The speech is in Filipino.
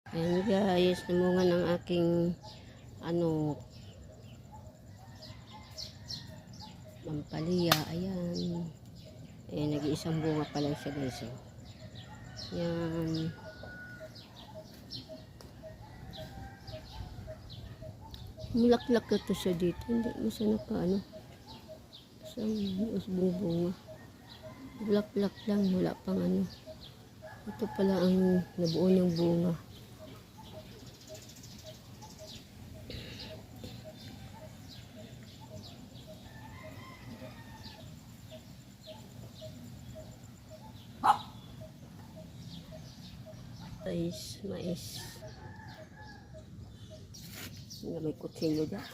Ayan guys, namunga ng aking mampalaya. Ayan. Ayan, nag-iisang bunga pa lang siya guys. Oh. Ayan. Mulaklak na to siya dito. Hindi mo siya isang bunga. Bulaklak lang, wala pang Ito pala ang nabuo niyang bunga. Mais. May kutsilyo dyan.